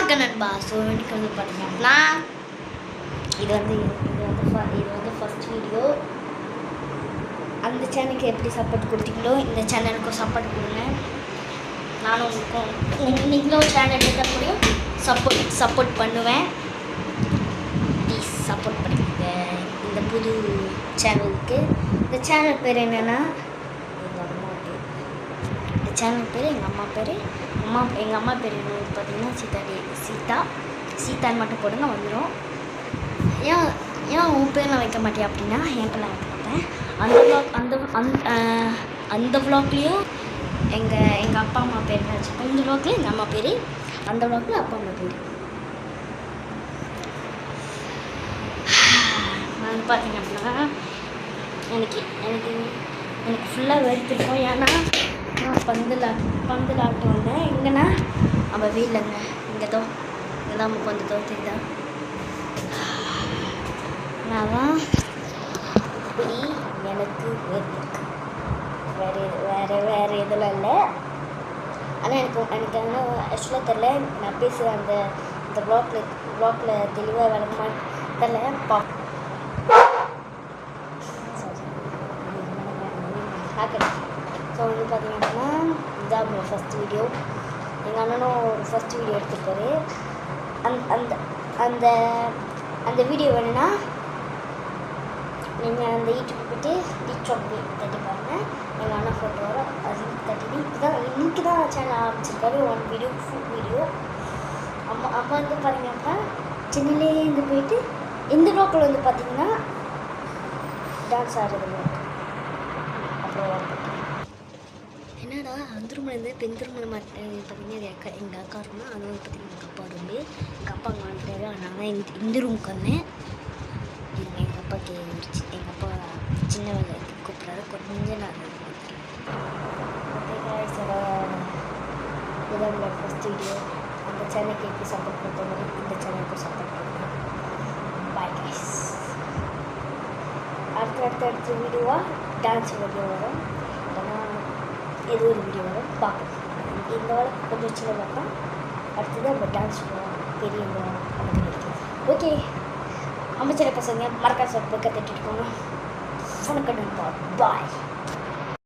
வணக்கம் நண்பா. ஸோ இன்னைக்கு வந்து பார்த்தீங்கன்னா இது வந்து ஃபர்ஸ்ட் வீடியோ. அந்த சேனலுக்கு எப்படி சப்போர்ட் கொடுத்தீங்களோ இந்த சேனலுக்கும் சப்போர்ட் கொடுங்க. நானும் உங்களுக்கும் நீங்களும் சேனல் எடுக்க முடியும் சப்போர்ட் பண்ணுவேன். ப்ளீஸ் சப்போர்ட் பண்ணிக்கோங்க இந்த புது சேனலுக்கு. இந்த சேனல் பேர் என்னென்னா சேனல் பேர் எங்கள் அம்மா பேர் என்ன பார்த்தீங்கன்னா சீதான்னு மட்டும் போடுங்க வந்துடும். ஏன் உன் பேர்லாம் வைக்க மாட்டேன் அப்படின்னா என் பேர்லாம் வைக்க மாட்டேன். அந்த விளாக்லேயும் எங்கள் அப்பா அம்மா பேர் தான் வச்சுருப்பேன். இந்த விளாக்லேயும் எங்கள் அம்மா பேர், அந்த விளாக்லேயும் அப்பா அம்மா பேர். வந்து பார்த்தீங்க அப்படின்னா எனக்கு ஃபுல்லாக வெறுத்துருக்கோம். ஏன்னா பந்தலாட்டு வந்தேன். எங்கன்னா நம்ம வீட்டிலங்க இங்கே தான் நமக்கு வந்து தோற்றுதான். நான் தான் இப்படி எனக்கு வேறு எதுவும் இல்லை. ஆனால் எனக்கு என்ன ஆக்சுவலாக தெரில. நான் பேசுகிற அந்த ப்ளாக்கில் தெளிவாக விளக்கமா தெரில. ஸோ வந்து பார்த்தீங்கன்னா இதுதான் ஃபஸ்ட் வீடியோ. எங்கள் அண்ணனும் ஒரு ஃபஸ்ட் வீடியோ எடுத்துருப்பாரு. அந்த வீடியோ வேணுன்னா நீங்கள் அந்த யூடியூப் போய்ட்டு டிக்டாக் தட்டி பாருங்கள். எங்கள் அண்ணன் ஃபோட்டோ வரும், அது தட்டிட்டு இன்றைக்கி தான் சேனல் ஆரம்பிச்சிருக்காரு. One video full video. அம்மா வந்து பார்த்தீங்கன்னா சென்னையிலேருந்து போயிட்டு இந்த ப்ளாக்கில் வந்து பார்த்தீங்கன்னா டான்ஸ் ஆடுறது. அப்புறம் என்னடா அந்தருமலேருந்து பெருந்தருமலை பார்த்தீங்கன்னா எங்கள் அக்கா ரூம்னா அது வந்து பார்த்தீங்கன்னா எங்கள் அப்பா ரூம். எங்கள் அப்பா அங்கே வந்துட்டாரு. அதனால தான் இந்த ரூமுக்கு வந்தேன். எங்கள் அப்பாவுக்கு எங்கள் அப்பா சின்ன வேலைக்கு கூப்பிட்றாரு. கொஞ்சம் நான் இதான் ஃபஸ்ட் வீடியோ. அந்த சேனலுக்கு எப்படி சப்போர்ட் கொடுத்த மாதிரி இந்த சேனலுக்கும் சப்போர்ட் கொடுங்க. Bye guys. அடுத்த வீடியோவாக டான்ஸ் வீடியோ வரும். ஏதோ ஒரு வீடியோ வரும் பார்க்கலாம். இந்த வாரம் கொஞ்சம் சின்ன பார்க்கலாம். அடுத்தது நம்ம டான்ஸ் பெரிய அந்த ஓகே. அமைச்சரை பசங்க மறக்காம கற்றுட்டு போகணும். வணக்கம் நண்பா. பாய்.